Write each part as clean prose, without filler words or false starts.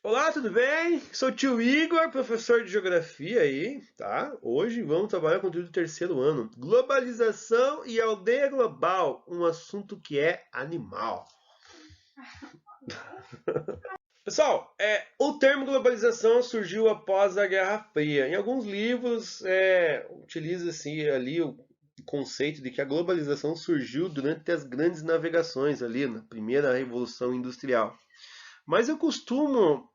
Olá, tudo bem? Sou o tio Igor, professor de geografia aí, tá? Hoje vamos trabalhar com o conteúdo do terceiro ano. Globalização e aldeia global, um assunto que é animal. Pessoal, o termo globalização surgiu após a Guerra Fria. Em alguns livros utiliza-se ali o conceito de que a globalização surgiu durante as grandes navegações ali na primeira revolução industrial. Mas eu costumo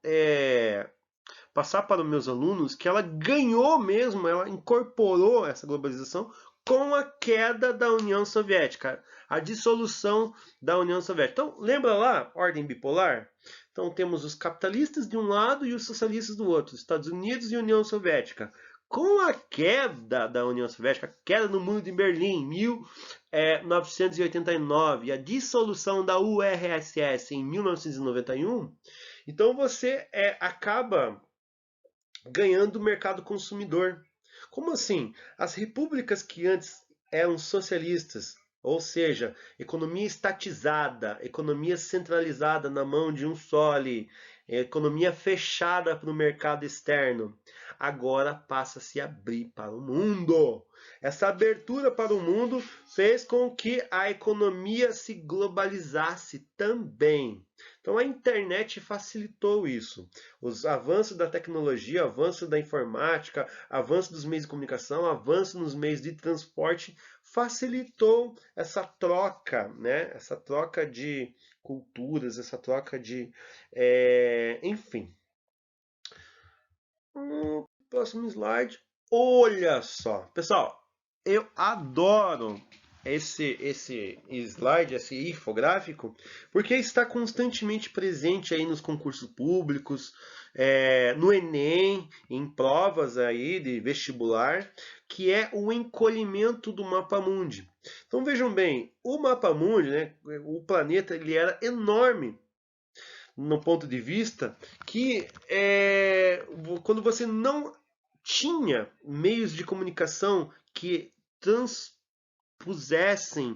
passar para os meus alunos que ela ganhou mesmo, ela incorporou essa globalização com a queda da União Soviética, a dissolução da União Soviética. Então, lembra lá, ordem bipolar? Então, temos os capitalistas de um lado e os socialistas do outro, Estados Unidos e União Soviética. Com a queda da União Soviética, a queda no Muro de Berlim em 1989 e a dissolução da URSS em 1991, então você acaba ganhando o mercado consumidor. Como assim? As repúblicas que antes eram socialistas, ou seja, economia estatizada, economia centralizada na mão de um só ali, economia fechada para o mercado externo, agora passa a se abrir para o mundo. Essa abertura para o mundo fez com que a economia se globalizasse também. Então a internet facilitou isso. Os avanços da tecnologia, avanço da informática, avanço dos meios de comunicação, avanço nos meios de transporte facilitou essa troca, né? Essa troca de culturas, essa troca de, enfim. Próximo slide. Olha só, pessoal, eu adoro esse slide, esse infográfico, porque está constantemente presente aí nos concursos públicos, no Enem, em provas aí de vestibular, que é o encolhimento do mapa mundi. Então vejam bem, o mapa mundi, né, o planeta, ele era enorme no ponto de vista que quando você não tinha meios de comunicação que transpusessem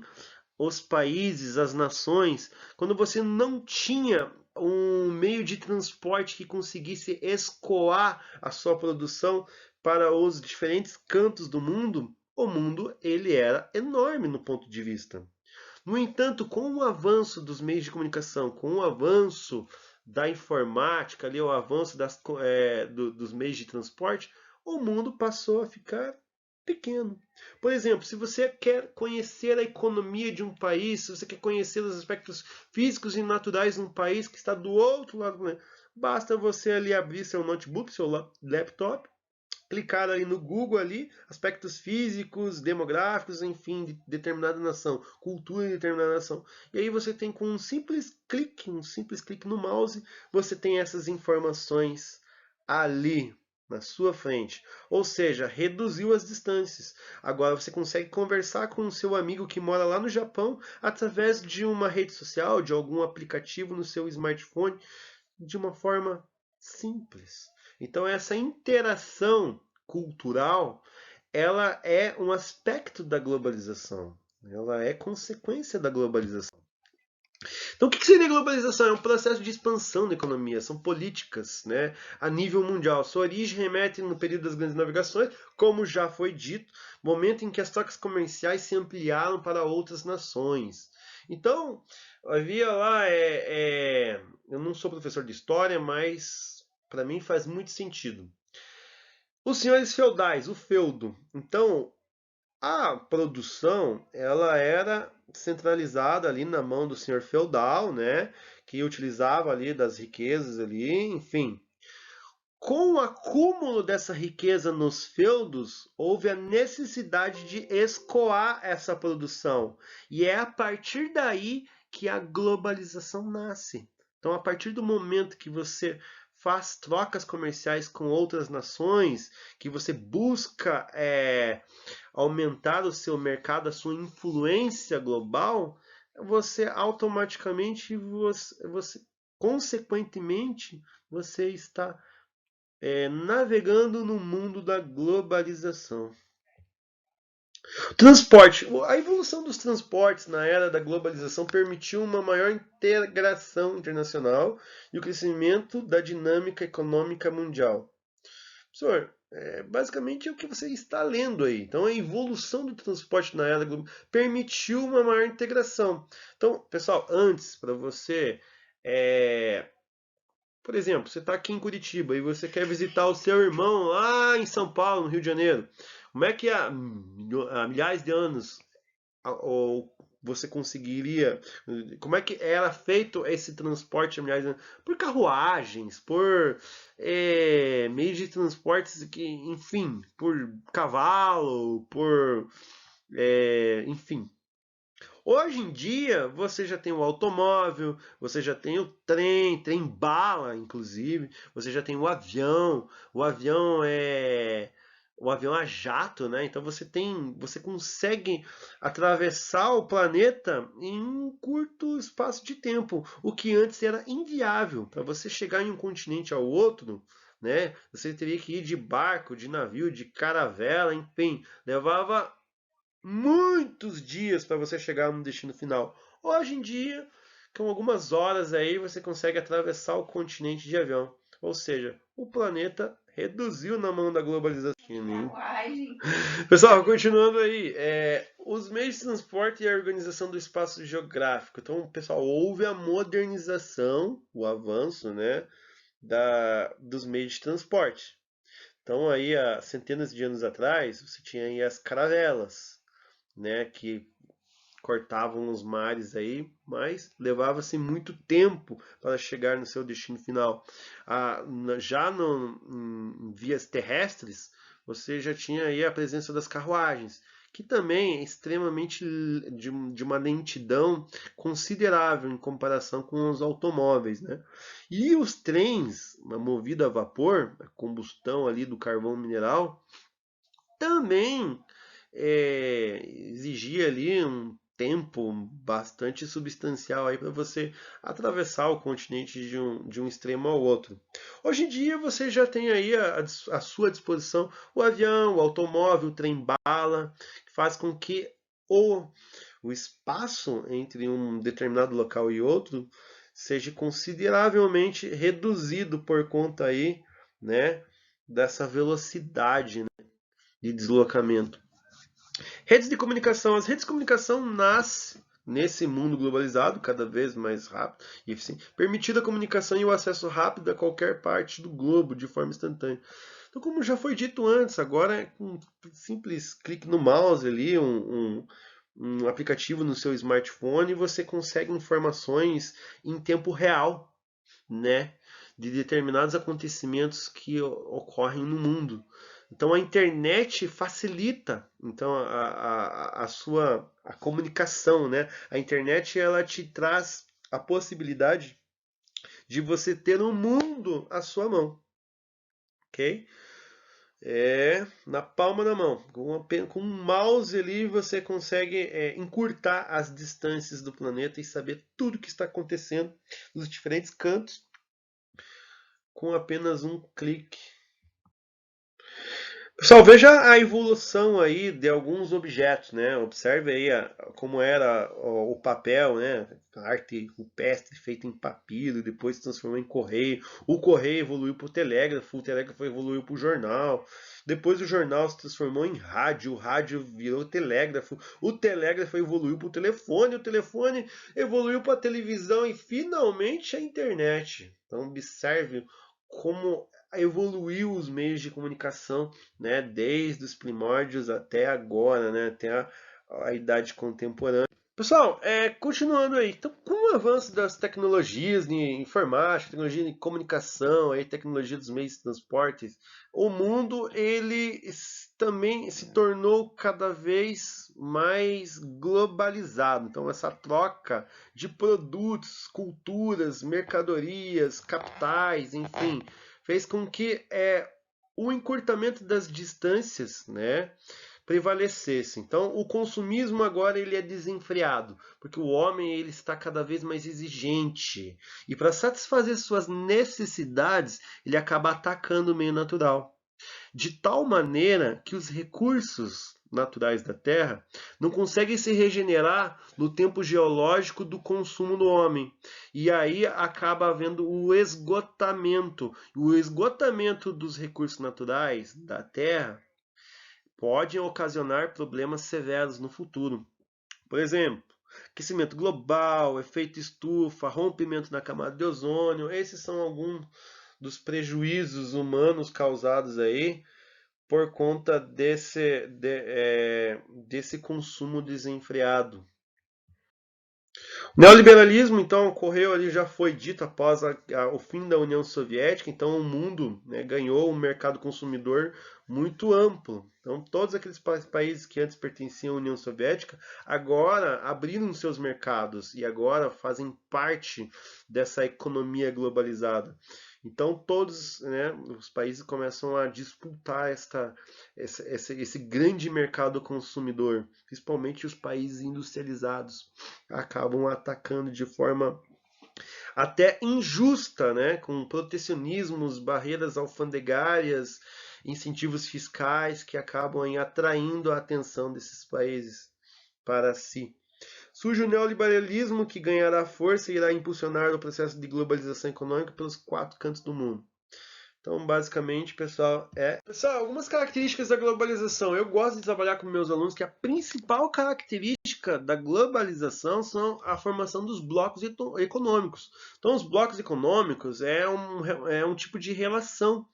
os países, as nações, quando você não tinha um meio de transporte que conseguisse escoar a sua produção para os diferentes cantos do mundo, o mundo ele era enorme no ponto de vista. No entanto, com o avanço dos meios de comunicação, com o avanço da informática, ali, o avanço dos meios de transporte, o mundo passou a ficar pequeno. Por exemplo, se você quer conhecer a economia de um país, se você quer conhecer os aspectos físicos e naturais de um país que está do outro lado do planeta, basta você ali abrir seu notebook, seu laptop, clicar ali no Google ali, aspectos físicos, demográficos, enfim, de determinada nação, cultura de determinada nação. E aí você tem com um simples clique no mouse, você tem essas informações ali na sua frente. Ou seja, reduziu as distâncias. Agora você consegue conversar com o seu amigo que mora lá no Japão através de uma rede social, de algum aplicativo no seu smartphone, de uma forma simples. Então essa interação cultural, ela é um aspecto da globalização. Ela é consequência da globalização. Então, o que seria globalização? É um processo de expansão da economia, são políticas, né, a nível mundial. Sua origem remete no período das grandes navegações, como já foi dito, momento em que as trocas comerciais se ampliaram para outras nações. Então, havia lá, eu não sou professor de história, mas para mim faz muito sentido. Os senhores feudais, o feudo. Então, a produção, ela era centralizada ali na mão do senhor feudal, né, que utilizava ali das riquezas ali, enfim. Com o acúmulo dessa riqueza nos feudos, houve a necessidade de escoar essa produção. E é a partir daí que a globalização nasce. Então, a partir do momento que você faz trocas comerciais com outras nações, que você busca aumentar o seu mercado, a sua influência global, você automaticamente, consequentemente, você está navegando no mundo da globalização. Transporte. A evolução dos transportes na era da globalização permitiu uma maior integração internacional e o crescimento da dinâmica econômica mundial. Professor, basicamente é o que você está lendo aí. Então, a evolução do transporte na era global permitiu uma maior integração. Então, pessoal, antes, para você, por exemplo, você está aqui em Curitiba e você quer visitar o seu irmão lá em São Paulo, no Rio de Janeiro. Como é que há milhares de anos ou você conseguiria, como é que era feito esse transporte, por carruagens, por meios de transportes que, enfim, por cavalo, enfim. Hoje em dia você já tem o automóvel, você já tem o trem, trem bala, inclusive, você já tem o avião o avião a jato, né? Então você consegue atravessar o planeta em um curto espaço de tempo, o que antes era inviável. Para você chegar em um continente ao outro, né? Você teria que ir de barco, de navio, de caravela, enfim, levava muitos dias para você chegar no destino final. Hoje em dia, com algumas horas aí, você consegue atravessar o continente de avião. Ou seja, o planeta reduziu na mão da globalização. Pessoal, continuando aí, os meios de transporte e a organização do espaço geográfico. Então, pessoal, houve a modernização, o avanço, né, dos meios de transporte. Então, aí, há centenas de anos atrás, você tinha aí as caravelas, né, que cortavam os mares aí, mas levava-se muito tempo para chegar no seu destino final. Já em vias terrestres, você já tinha aí a presença das carruagens, que também é extremamente de uma lentidão considerável em comparação com os automóveis, né? E os trens, movidos a vapor, a combustão ali do carvão mineral, também exigia ali um tempo bastante substancial aí para você atravessar o continente de um extremo ao outro. Hoje em dia você já tem aí à sua disposição o avião, o automóvel, o trem-bala, que faz com que o, o espaço entre um determinado local e outro seja consideravelmente reduzido por conta aí, né, dessa velocidade, né, de deslocamento. Redes de comunicação. As redes de comunicação nascem nesse mundo globalizado, cada vez mais rápido e eficiente, permitindo a comunicação e o acesso rápido a qualquer parte do globo de forma instantânea. Então, como já foi dito antes, agora com um simples clique no mouse ali, um aplicativo no seu smartphone, você consegue informações em tempo real, né, de determinados acontecimentos que ocorrem no mundo. Então a internet facilita então a sua comunicação, né? A internet ela te traz a possibilidade de você ter um mundo à sua mão, ok? Na palma da mão. Com um mouse ali você consegue encurtar as distâncias do planeta e saber tudo o que está acontecendo nos diferentes cantos com apenas um clique. Pessoal, veja a evolução aí de alguns objetos, né? Observe aí como era o papel, né? A arte rupestre feita em papiro, depois se transformou em correio. O correio evoluiu para o telégrafo evoluiu para o jornal. Depois o jornal se transformou em rádio, o rádio virou o telégrafo evoluiu para o telefone evoluiu para a televisão e finalmente a internet. Então observe como evoluiu os meios de comunicação, né, desde os primórdios até agora, né, até a idade contemporânea. Pessoal, continuando aí, então, com o avanço das tecnologias de informática, tecnologia de comunicação, aí, tecnologia dos meios de transporte, o mundo ele também se tornou cada vez mais globalizado. Então, essa troca de produtos, culturas, mercadorias, capitais, enfim, fez com que o encurtamento das distâncias, né, prevalecesse. Então, o consumismo agora ele é desenfreado, porque o homem ele está cada vez mais exigente e para satisfazer suas necessidades ele acaba atacando o meio natural, de tal maneira que os recursos naturais da Terra não conseguem se regenerar no tempo geológico do consumo do homem. E aí acaba havendo o esgotamento. O esgotamento dos recursos naturais da Terra pode ocasionar problemas severos no futuro. Por exemplo, aquecimento global, efeito estufa, rompimento da camada de ozônio, esses são alguns dos prejuízos humanos causados aí por conta desse consumo desenfreado. O neoliberalismo, então, ocorreu ali, já foi dito após o fim da União Soviética, então o mundo, né, ganhou um mercado consumidor muito amplo. Então, todos aqueles países que antes pertenciam à União Soviética, agora abriram seus mercados e agora fazem parte dessa economia globalizada. Então, todos, né, os países começam a disputar esse grande mercado consumidor, principalmente os países industrializados, acabam atacando de forma até injusta, né, com protecionismos, barreiras alfandegárias, incentivos fiscais que acabam atraindo a atenção desses países para si. Surge o neoliberalismo, que ganhará força e irá impulsionar o processo de globalização econômica pelos 4 cantos do mundo. Então, basicamente, pessoal, Pessoal, algumas características da globalização. Eu gosto de trabalhar com meus alunos que a principal característica da globalização são a formação dos blocos econômicos. Então, os blocos econômicos é um tipo de relação,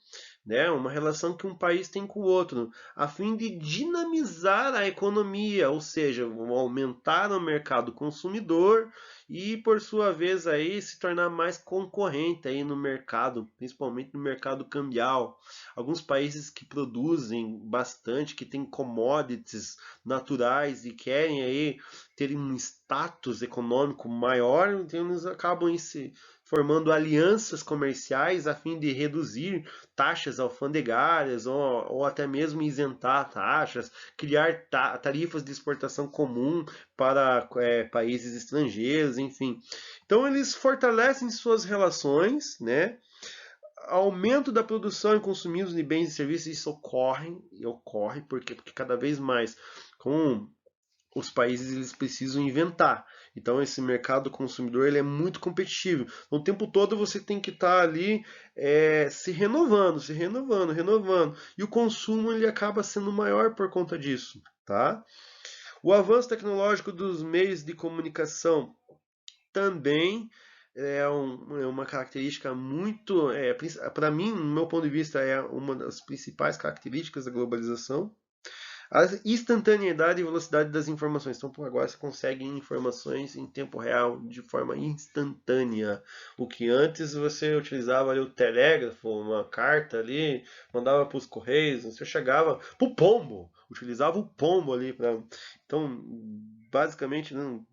né? Uma relação que um país tem com o outro, a fim de dinamizar a economia, ou seja, aumentar o mercado consumidor e, por sua vez, aí se tornar mais concorrente aí no mercado, principalmente no mercado cambial. Alguns países que produzem bastante, que têm commodities naturais e querem aí ter um status econômico maior, então eles acabam se formando alianças comerciais a fim de reduzir taxas alfandegárias ou até mesmo isentar taxas, criar tarifas de exportação comum para países estrangeiros, enfim. Então eles fortalecem suas relações, né? Aumento da produção e consumo de bens e serviços, isso ocorre porque cada vez mais com os países eles precisam inventar. Então esse mercado consumidor ele é muito competitivo. Então, o tempo todo você tem que estar ali se renovando, renovando. E o consumo ele acaba sendo maior por conta disso, tá? O avanço tecnológico dos meios de comunicação também é uma característica muito, para mim, no meu ponto de vista, é uma das principais características da globalização. A instantaneidade e velocidade das informações. Então, agora você consegue informações em tempo real, de forma instantânea. O que antes você utilizava ali o telégrafo, uma carta ali, mandava para os correios, você chegava para o pombo, utilizava o pombo ali para. Então, basicamente, não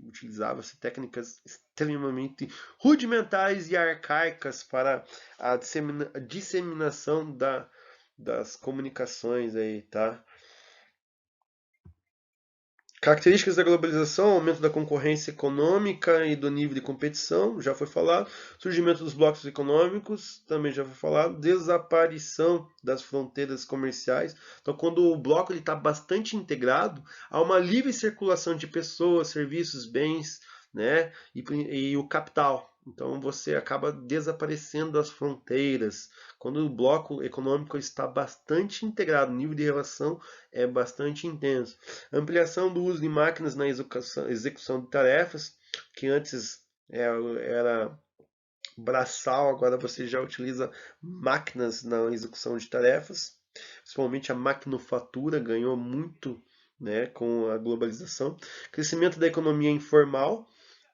utilizava-se técnicas extremamente rudimentares e arcaicas para a disseminação das comunicações aí, tá? Características da globalização, aumento da concorrência econômica e do nível de competição, já foi falado. Surgimento dos blocos econômicos, também já foi falado. Desaparição das fronteiras comerciais. Então, quando o bloco está bastante integrado, há uma livre circulação de pessoas, serviços, bens, né, e o capital. Então você acaba desaparecendo as fronteiras. Quando o bloco econômico está bastante integrado, o nível de relação é bastante intenso. Ampliação do uso de máquinas na execução de tarefas, que antes era braçal, agora você já utiliza máquinas na execução de tarefas. Principalmente a maquinofatura ganhou muito, né, com a globalização. Crescimento da economia informal.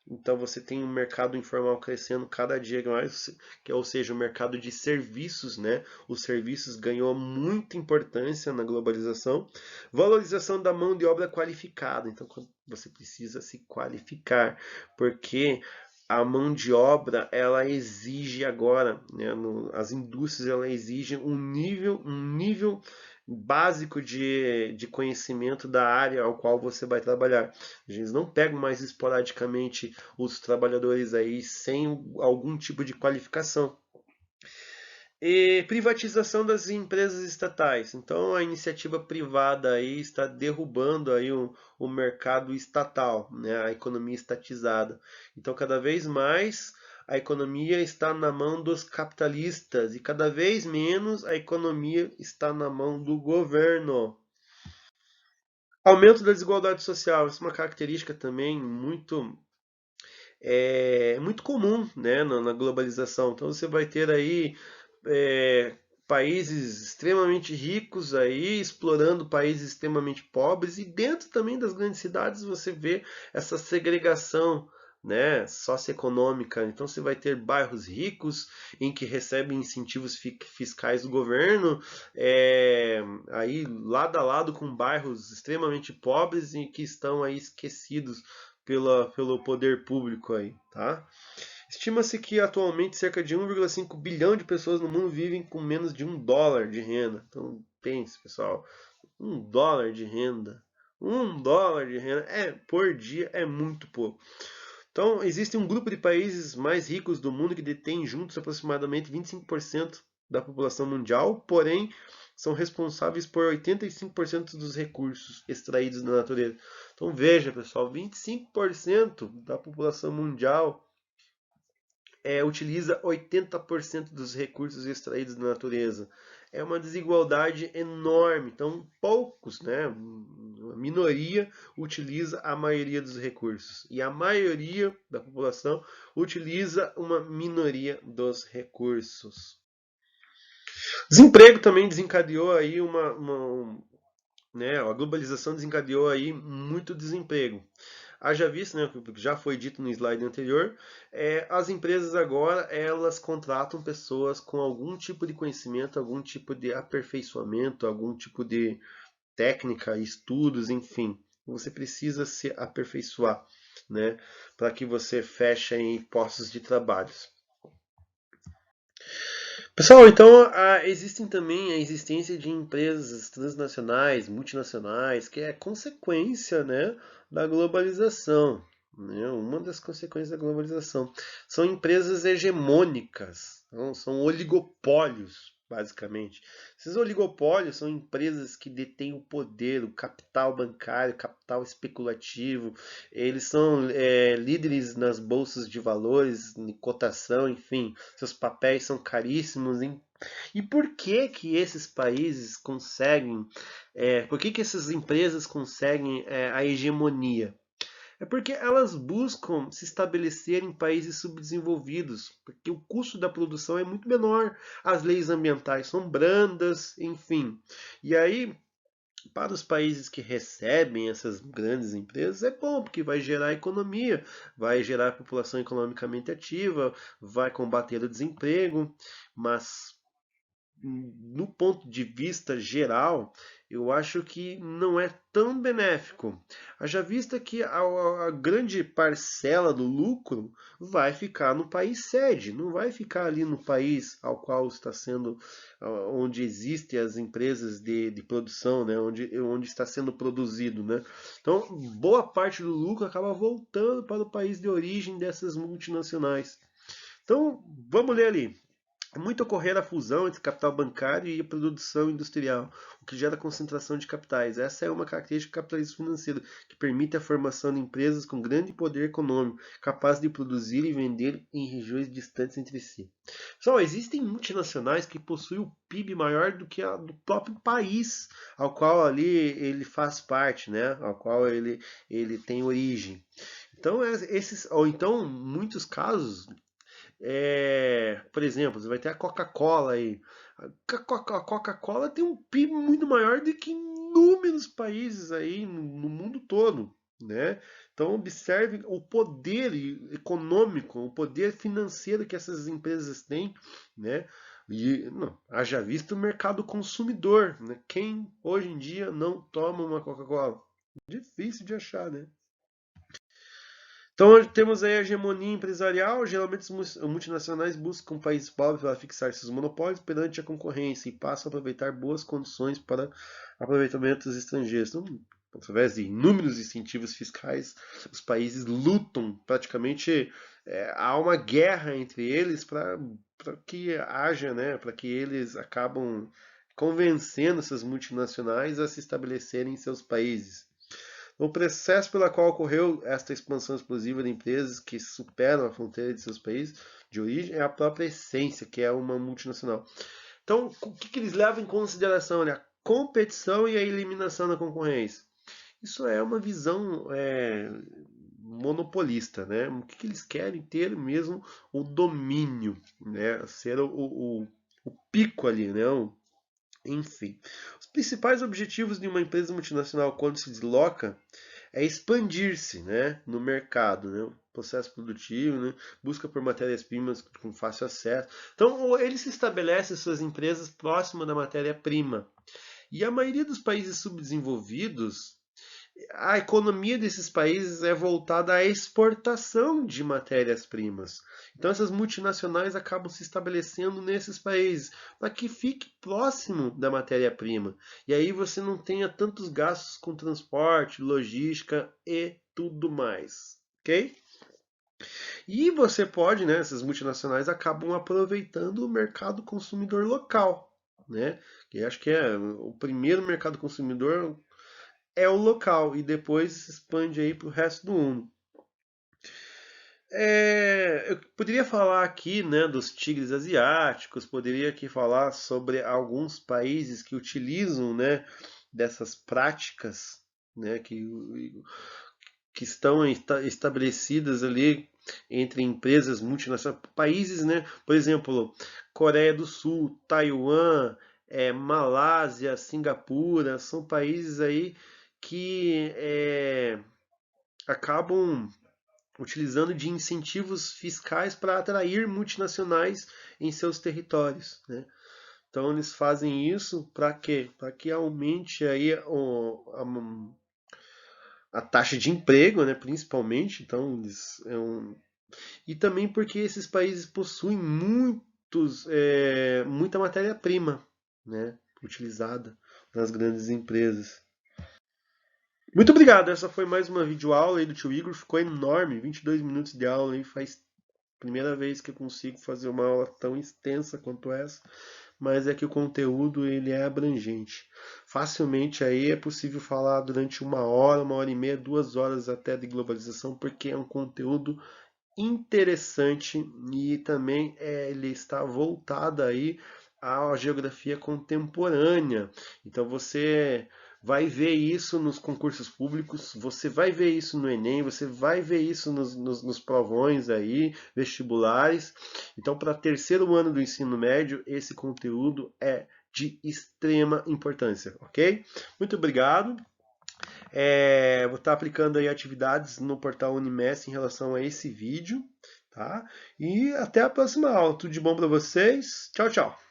Então você tem um mercado informal crescendo cada dia mais, ou seja, o mercado de serviços, né? Os serviços ganhou muita importância na globalização. Valorização da mão de obra qualificada. Então você precisa se qualificar, porque a mão de obra ela exige agora, né, as indústrias ela exigem um nível básico de conhecimento da área ao qual você vai trabalhar. Eles não pegam mais esporadicamente os trabalhadores aí sem algum tipo de qualificação. E privatização das empresas estatais. Então a iniciativa privada aí está derrubando aí o mercado estatal, né? A economia estatizada. Então cada vez mais a economia está na mão dos capitalistas e cada vez menos a economia está na mão do governo. Aumento da desigualdade social, isso é uma característica também muito comum, né, na globalização. Então você vai ter aí é, países extremamente ricos aí explorando países extremamente pobres e dentro também das grandes cidades você vê essa segregação, né, socioeconômica. Então você vai ter bairros ricos em que recebem incentivos fiscais do governo, aí lado a lado com bairros extremamente pobres e que estão aí esquecidos pelo poder público aí, tá? Estima-se que atualmente cerca de 1,5 bilhão de pessoas no mundo vivem com menos de $1 de renda. Então pense, pessoal, $1 de renda. $1 de renda por dia é muito pouco. Então, existe um grupo de países mais ricos do mundo que detém juntos aproximadamente 25% da população mundial, porém são responsáveis por 85% dos recursos extraídos da natureza. Então veja, pessoal, 25% da população mundial utiliza 80% dos recursos extraídos da natureza. É uma desigualdade enorme. Então, poucos, né, uma minoria utiliza a maioria dos recursos. E a maioria da população utiliza uma minoria dos recursos. Desemprego também desencadeou aí né, a globalização desencadeou aí muito desemprego. Haja visto, né, que já foi dito no slide anterior, as empresas agora elas contratam pessoas com algum tipo de conhecimento, algum tipo de aperfeiçoamento, algum tipo de técnica, estudos, enfim. Você precisa se aperfeiçoar, né, para que você feche em postos de trabalho. Pessoal, então existem também a existência de empresas transnacionais, multinacionais, que é consequência, né, da globalização. Né? Uma das consequências da globalização são empresas hegemônicas, não? São oligopólios, basicamente. Esses oligopólios são empresas que detêm o poder, o capital bancário, o capital especulativo. Eles são líderes nas bolsas de valores, de cotação, enfim. Seus papéis são caríssimos. Hein? E por que que esses países conseguem, por que que essas empresas conseguem a hegemonia? É porque elas buscam se estabelecer em países subdesenvolvidos, porque o custo da produção é muito menor, as leis ambientais são brandas, enfim. E aí, para os países que recebem essas grandes empresas, é bom, porque vai gerar economia, vai gerar população economicamente ativa, vai combater o desemprego, mas no ponto de vista geral, eu acho que não é tão benéfico. Haja vista que a grande parcela do lucro vai ficar no país sede, não vai ficar ali no país ao qual está sendo, onde existem as empresas de produção, né? onde está sendo produzido. Né? Então, boa parte do lucro acaba voltando para o país de origem dessas multinacionais. Então, vamos ler ali. É muito ocorrer a fusão entre capital bancário e a produção industrial, o que gera concentração de capitais. Essa é uma característica do capitalismo financeiro, que permite a formação de empresas com grande poder econômico, capazes de produzir e vender em regiões distantes entre si. Só existem multinacionais que possuem o PIB maior do que a do próprio país ao qual ali ele faz parte, né? Ao qual ele tem origem. Então, ou então, em muitos casos, por exemplo, você vai ter a Coca-Cola aí. A Coca-Cola tem um PIB muito maior do que inúmeros países aí no mundo todo, né? Então observe o poder econômico, o poder financeiro que essas empresas têm, né? E não, haja visto o mercado consumidor, né? Quem hoje em dia não toma uma Coca-Cola? Difícil de achar, né? Então, temos aí a hegemonia empresarial. Geralmente, os multinacionais buscam países pobres para fixar seus monopólios perante a concorrência e passam a aproveitar boas condições para aproveitamentos estrangeiros. Então, através de inúmeros incentivos fiscais, os países lutam praticamente. Há uma guerra entre eles para que haja, né, para que eles acabam convencendo essas multinacionais a se estabelecerem em seus países. O processo pelo qual ocorreu esta expansão explosiva de empresas que superam a fronteira de seus países de origem é a própria essência, que é uma multinacional. Então, o que eles levam em consideração? Né? A competição e a eliminação da concorrência. Isso é uma visão monopolista, né? O que eles querem ter mesmo o domínio, né? Ser o pico ali, né? Enfim, os principais objetivos de uma empresa multinacional quando se desloca é expandir-se, né, no mercado, né, o processo produtivo, né, busca por matérias-primas com fácil acesso. Então, ele se estabelece suas empresas próximas da matéria-prima. E a maioria dos países subdesenvolvidos, a economia desses países é voltada à exportação de matérias-primas. Então essas multinacionais acabam se estabelecendo nesses países para que fique próximo da matéria-prima. E aí você não tenha tantos gastos com transporte, logística e tudo mais. Ok? E você pode, né, essas multinacionais acabam aproveitando o mercado consumidor local, né? Que acho que é o primeiro mercado consumidor é o local e depois se expande aí para o resto do mundo. Eu poderia falar aqui, né, dos tigres asiáticos, poderia aqui falar sobre alguns países que utilizam, né, dessas práticas, né, que estão estabelecidas ali entre empresas multinacionais, países, né, por exemplo, Coreia do Sul, Taiwan, Malásia, Singapura, são países aí que acabam utilizando de incentivos fiscais para atrair multinacionais em seus territórios, né? Então eles fazem isso para quê? Para que aumente aí a taxa de emprego, né? Principalmente. Então e também porque esses países possuem muita matéria-prima, né? Utilizada nas grandes empresas. Muito obrigado, essa foi mais uma videoaula aí do tio Igor, ficou enorme, 22 minutos de aula aí, faz primeira vez que eu consigo fazer uma aula tão extensa quanto essa, mas é que o conteúdo ele é abrangente. Facilmente aí é possível falar durante uma hora e meia, 2 horas até de globalização, porque é um conteúdo interessante e também ele está voltado aí à geografia contemporânea. Então você vai ver isso nos concursos públicos, você vai ver isso no Enem, você vai ver isso nos provões aí, vestibulares. Então, para terceiro ano do ensino médio, esse conteúdo é de extrema importância, ok? Muito obrigado. Vou estar aplicando aí atividades no portal Unimes em relação a esse vídeo, tá? E até a próxima aula. Tudo de bom para vocês. Tchau, tchau.